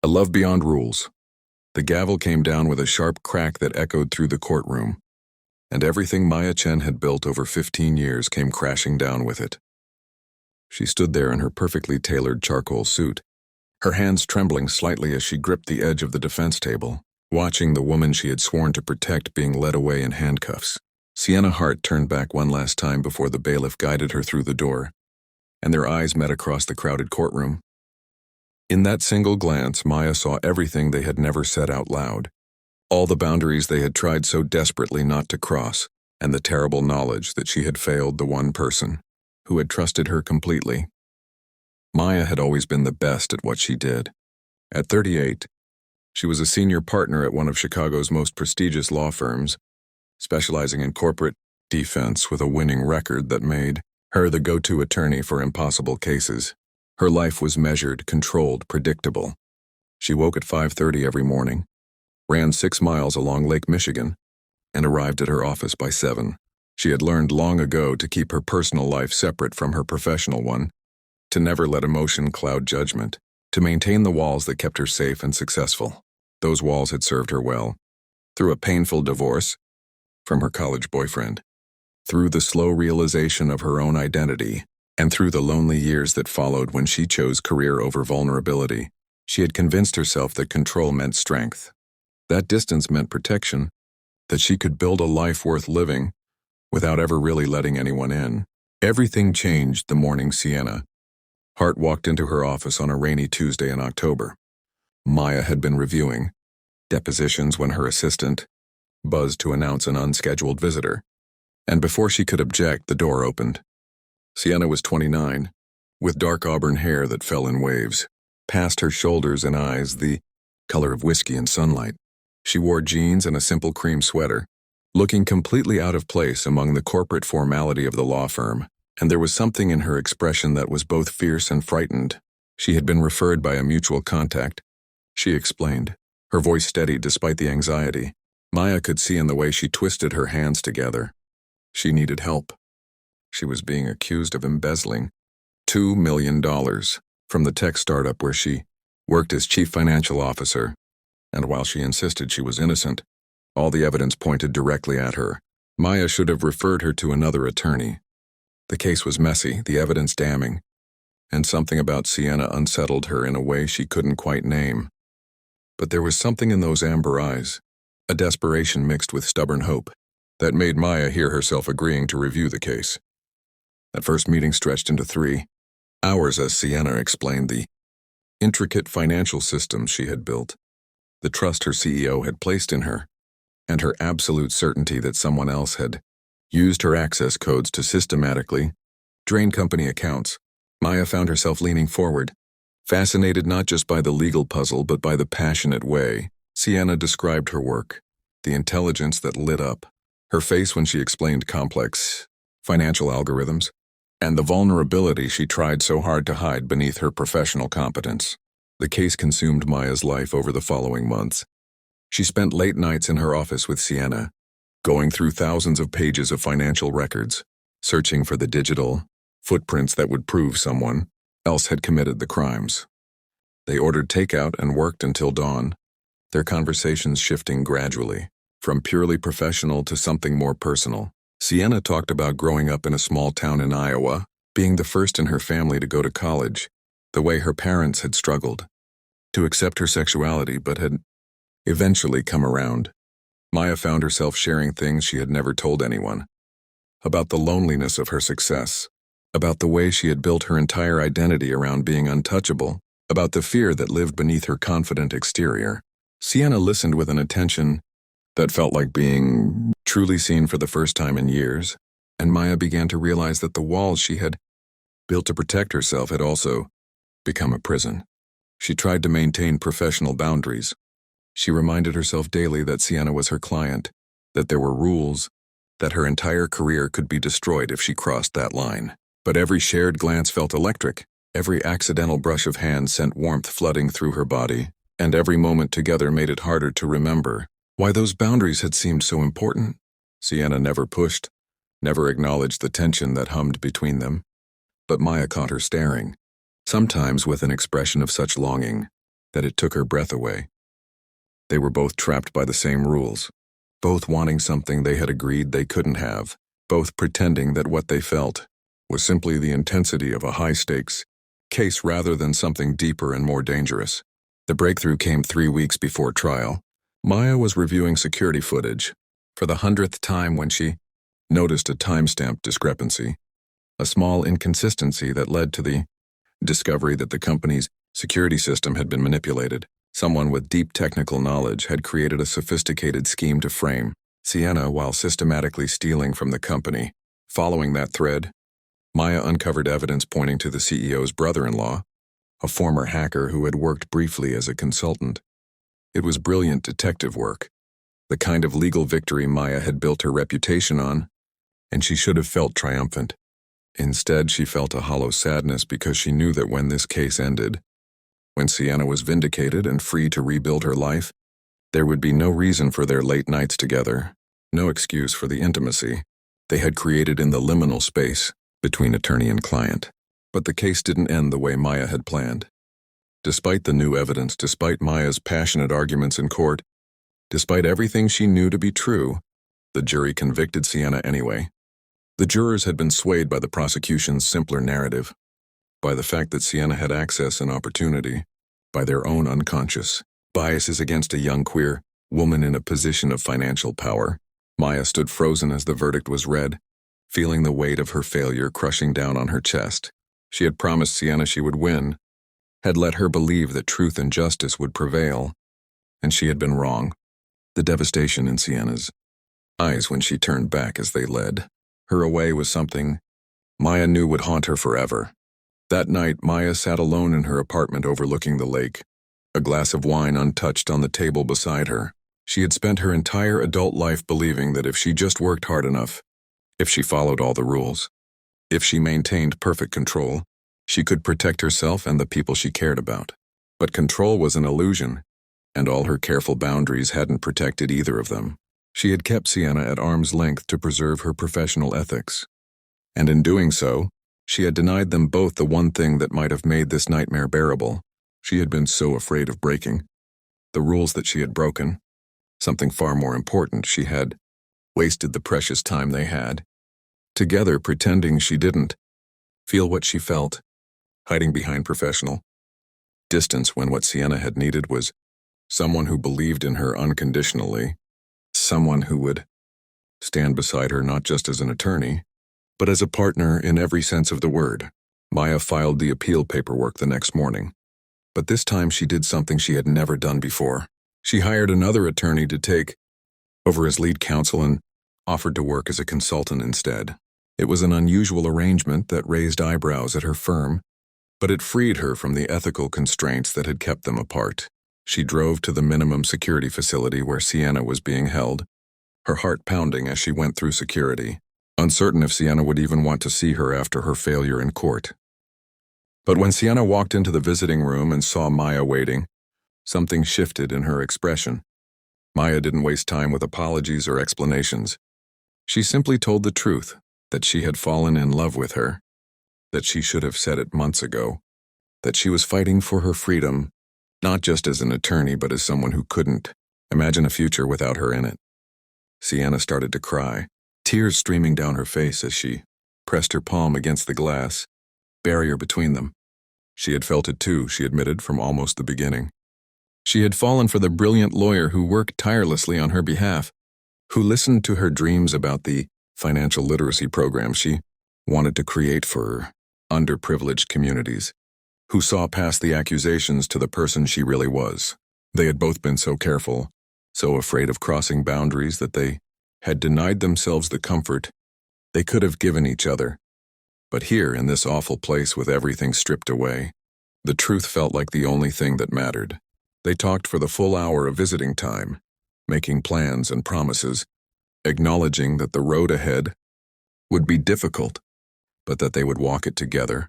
A love beyond rules. The gavel came down with a sharp crack that echoed through the courtroom, and everything Maya Chen had built over 15 years came crashing down with it. She stood there in her perfectly tailored charcoal suit, her hands trembling slightly as she gripped the edge of the defense table, watching the woman she had sworn to protect being led away in handcuffs. Sienna Hart turned back one last time before the bailiff guided her through the door, and their eyes met across the crowded courtroom. In that single glance, Maya saw everything they had never said out loud, all the boundaries they had tried so desperately not to cross, and the terrible knowledge that she had failed the one person who had trusted her completely. Maya had always been the best at what she did. At 38, she was a senior partner at one of Chicago's most prestigious law firms, specializing in corporate defense with a winning record that made her the go-to attorney for impossible cases. Her life was measured, controlled, predictable. She woke at 5:30 every morning, ran 6 miles along Lake Michigan, and arrived at her office by 7. She had learned long ago to keep her personal life separate from her professional one, to never let emotion cloud judgment, to maintain the walls that kept her safe and successful. Those walls had served her well. Through a painful divorce from her college boyfriend, through the slow realization of her own identity, and through the lonely years that followed when she chose career over vulnerability, she had convinced herself that control meant strength. That distance meant protection, that she could build a life worth living without ever really letting anyone in. Everything changed the morning Sienna Hart walked into her office on a rainy Tuesday in October. Maya had been reviewing depositions when her assistant buzzed to announce an unscheduled visitor, and before she could object, the door opened. Sienna was 29, with dark auburn hair that fell in waves, past her shoulders and eyes the color of whiskey in sunlight. She wore jeans and a simple cream sweater, looking completely out of place among the corporate formality of the law firm, and there was something in her expression that was both fierce and frightened. She had been referred by a mutual contact, she explained, her voice steady despite the anxiety. Maya could see in the way she twisted her hands together. She needed help. She was being accused of embezzling $2 million from the tech startup where she worked as chief financial officer, and while she insisted she was innocent, all the evidence pointed directly at her. Maya should have referred her to another attorney. The case was messy, the evidence damning, and something about Sienna unsettled her in a way she couldn't quite name. But there was something in those amber eyes, a desperation mixed with stubborn hope, that made Maya hear herself agreeing to review the case. That first meeting stretched into 3 hours as Sienna explained the intricate financial systems she had built, the trust her CEO had placed in her, and her absolute certainty that someone else had used her access codes to systematically drain company accounts. Maya found herself leaning forward, fascinated not just by the legal puzzle but by the passionate way Sienna described her work, the intelligence that lit up her face when she explained complex financial algorithms, and the vulnerability she tried so hard to hide beneath her professional competence. The case consumed Maya's life over the following months. She spent late nights in her office with Sienna, going through thousands of pages of financial records, searching for the digital footprints that would prove someone else had committed the crimes. They ordered takeout and worked until dawn, their conversations shifting gradually, from purely professional to something more personal. Sienna talked about growing up in a small town in Iowa, being the first in her family to go to college, the way her parents had struggled to accept her sexuality but had eventually come around. Maya found herself sharing things she had never told anyone, about the loneliness of her success, about the way she had built her entire identity around being untouchable, about the fear that lived beneath her confident exterior. Sienna listened with an attention that felt like being truly seen for the first time in years, and Maya began to realize that the walls she had built to protect herself had also become a prison. She tried to maintain professional boundaries. She reminded herself daily that Sienna was her client, that there were rules, that her entire career could be destroyed if she crossed that line. But every shared glance felt electric, every accidental brush of hand sent warmth flooding through her body, and every moment together made it harder to remember why those boundaries had seemed so important. Sienna never pushed, never acknowledged the tension that hummed between them, but Maya caught her staring, sometimes with an expression of such longing that it took her breath away. They were both trapped by the same rules, both wanting something they had agreed they couldn't have, both pretending that what they felt was simply the intensity of a high-stakes case rather than something deeper and more dangerous. The breakthrough came 3 weeks before trial. Maya was reviewing security footage for the 100th time when she noticed a timestamp discrepancy, a small inconsistency that led to the discovery that the company's security system had been manipulated. Someone with deep technical knowledge had created a sophisticated scheme to frame Sienna while systematically stealing from the company. Following that thread, Maya uncovered evidence pointing to the CEO's brother-in-law, a former hacker who had worked briefly as a consultant. It was brilliant detective work, the kind of legal victory Maya had built her reputation on, and she should have felt triumphant. Instead, she felt a hollow sadness because she knew that when this case ended, when Sienna was vindicated and free to rebuild her life, there would be no reason for their late nights together, no excuse for the intimacy they had created in the liminal space between attorney and client. But the case didn't end the way Maya had planned. Despite the new evidence, despite Maya's passionate arguments in court, despite everything she knew to be true, the jury convicted Sienna anyway. The jurors had been swayed by the prosecution's simpler narrative, by the fact that Sienna had access and opportunity, by their own unconscious biases against a young queer woman in a position of financial power. Maya stood frozen as the verdict was read, feeling the weight of her failure crushing down on her chest. She had promised Sienna she would win, had let her believe that truth and justice would prevail, and she had been wrong. The devastation in Sienna's eyes when she turned back as they led her away was something Maya knew would haunt her forever. That night, Maya sat alone in her apartment overlooking the lake, a glass of wine untouched on the table beside her. She had spent her entire adult life believing that if she just worked hard enough, if she followed all the rules, if she maintained perfect control, she could protect herself and the people she cared about. But control was an illusion, and all her careful boundaries hadn't protected either of them. She had kept Sienna at arm's length to preserve her professional ethics, and in doing so, she had denied them both the one thing that might have made this nightmare bearable. She had been so afraid of breaking the rules that she had broken. Something far more important, she had wasted the precious time they had together pretending she didn't feel what she felt, hiding behind professional distance when what Sienna had needed was someone who believed in her unconditionally, someone who would stand beside her not just as an attorney, but as a partner in every sense of the word. Maya filed the appeal paperwork the next morning, but this time she did something she had never done before. She hired another attorney to take over as lead counsel and offered to work as a consultant instead. It was an unusual arrangement that raised eyebrows at her firm, but it freed her from the ethical constraints that had kept them apart. She drove to the minimum security facility where Sienna was being held, her heart pounding as she went through security, uncertain if Sienna would even want to see her after her failure in court. But when Sienna walked into the visiting room and saw Maya waiting, something shifted in her expression. Maya didn't waste time with apologies or explanations. She simply told the truth, that she had fallen in love with her, that she should have said it months ago, that she was fighting for her freedom, not just as an attorney but as someone who couldn't imagine a future without her in it. Sienna started to cry, tears streaming down her face as she pressed her palm against the glass barrier between them. She had felt it too, she admitted, from almost the beginning. She had fallen for the brilliant lawyer who worked tirelessly on her behalf, who listened to her dreams about the financial literacy program she wanted to create for underprivileged communities, who saw past the accusations to the person she really was. They had both been so careful, so afraid of crossing boundaries that they had denied themselves the comfort they could have given each other. But here, in this awful place with everything stripped away, the truth felt like the only thing that mattered. They talked for the full hour of visiting time, making plans and promises, acknowledging that the road ahead would be difficult, but that they would walk it together.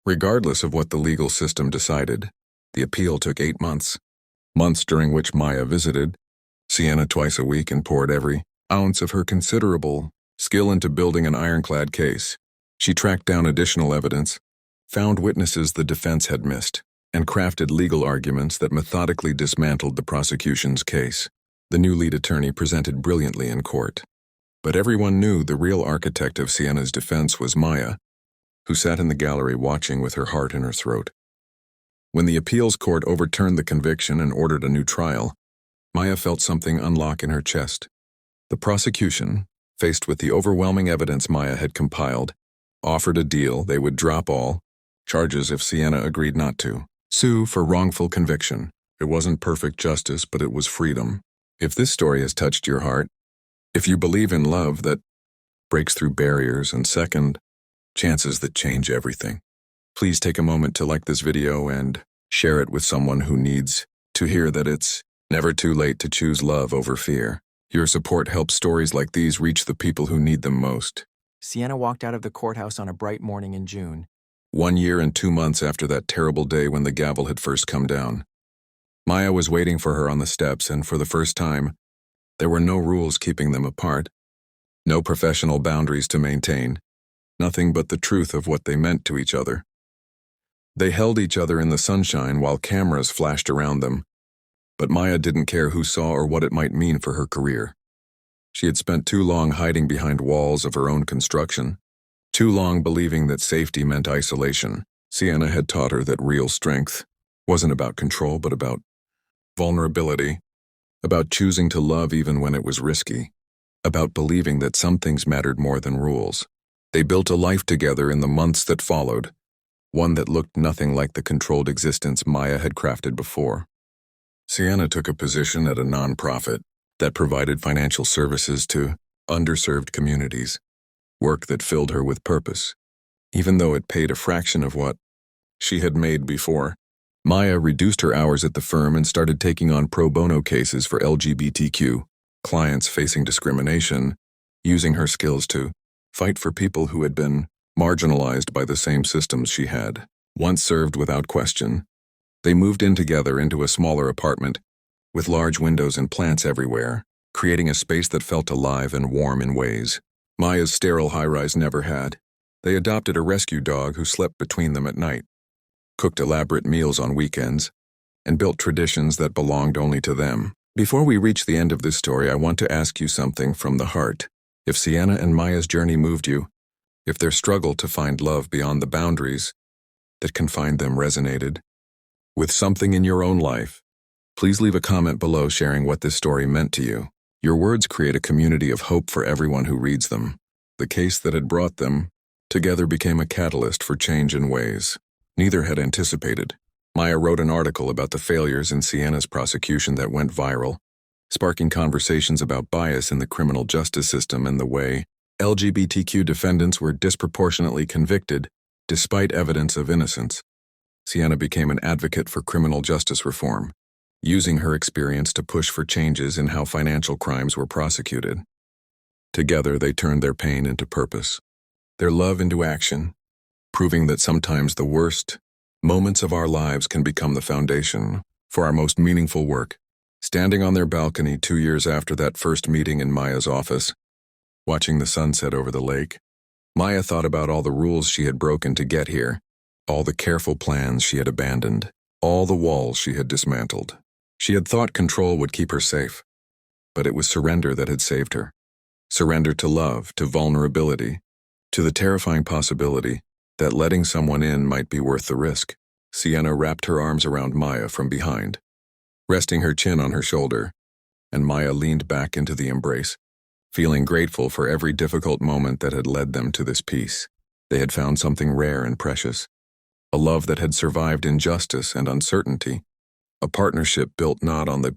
Regardless of what the legal system decided, the appeal took 8 months. Months during which Maya visited Sienna twice a week and poured every ounce of her considerable skill into building an ironclad case. She tracked down additional evidence, found witnesses the defense had missed, and crafted legal arguments that methodically dismantled the prosecution's case. The new lead attorney presented brilliantly in court. But everyone knew the real architect of Sienna's defense was Maya, who sat in the gallery watching with her heart in her throat. When the appeals court overturned the conviction and ordered a new trial, Maya felt something unlock in her chest. The prosecution, faced with the overwhelming evidence Maya had compiled, offered a deal. They would drop all charges if Sienna agreed not to sue for wrongful conviction. It wasn't perfect justice, but it was freedom. If this story has touched your heart, if you believe in love that breaks through barriers and second chances that change everything, please take a moment to like this video and share it with someone who needs to hear that it's never too late to choose love over fear. Your support helps stories like these reach the people who need them most. Sienna walked out of the courthouse on a bright morning in June. 1 year and 2 months after that terrible day when the gavel had first come down. Maya was waiting for her on the steps, and for the first time, there were no rules keeping them apart, no professional boundaries to maintain, nothing but the truth of what they meant to each other. They held each other in the sunshine while cameras flashed around them, but Maya didn't care who saw or what it might mean for her career. She had spent too long hiding behind walls of her own construction, too long believing that safety meant isolation. Sienna had taught her that real strength wasn't about control but about vulnerability, about choosing to love even when it was risky, about believing that some things mattered more than rules. They built a life together in the months that followed, one that looked nothing like the controlled existence Maya had crafted before. Sienna took a position at a nonprofit that provided financial services to underserved communities, work that filled her with purpose, even though it paid a fraction of what she had made before. Maya reduced her hours at the firm and started taking on pro bono cases for LGBTQ clients facing discrimination, using her skills to fight for people who had been marginalized by the same systems she had once served without question. They moved in together into a smaller apartment with large windows and plants everywhere, creating a space that felt alive and warm in ways Maya's sterile high-rise never had. They adopted a rescue dog who slept between them at night, cooked elaborate meals on weekends, and built traditions that belonged only to them. Before we reach the end of this story, I want to ask you something from the heart. If Sienna and Maya's journey moved you, if their struggle to find love beyond the boundaries that confined them resonated with something in your own life, please leave a comment below sharing what this story meant to you. Your words create a community of hope for everyone who reads them. The case that had brought them together became a catalyst for change in ways neither had anticipated. Maya wrote an article about the failures in Sienna's prosecution that went viral, sparking conversations about bias in the criminal justice system and the way LGBTQ defendants were disproportionately convicted despite evidence of innocence. Sienna became an advocate for criminal justice reform, using her experience to push for changes in how financial crimes were prosecuted. Together, they turned their pain into purpose, their love into action, proving that sometimes the worst moments of our lives can become the foundation for our most meaningful work. Standing on their balcony 2 years after that first meeting in Maya's office, watching the sunset over the lake, Maya thought about all the rules she had broken to get here, all the careful plans she had abandoned, all the walls she had dismantled. She had thought control would keep her safe, but it was surrender that had saved her. Surrender to love, to vulnerability, to the terrifying possibility that letting someone in might be worth the risk. Sienna wrapped her arms around Maya from behind, resting her chin on her shoulder, and Maya leaned back into the embrace, feeling grateful for every difficult moment that had led them to this peace. They had found something rare and precious, a love that had survived injustice and uncertainty, a partnership built not on the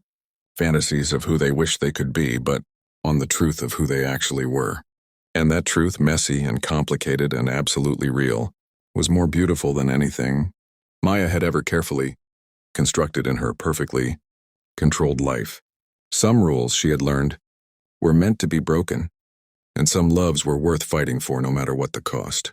fantasies of who they wished they could be, but on the truth of who they actually were. And that truth, messy and complicated and absolutely real, was more beautiful than anything Maya had ever carefully constructed in her perfectly controlled life. Some rules, she had learned, were meant to be broken, and some loves were worth fighting for no matter what the cost.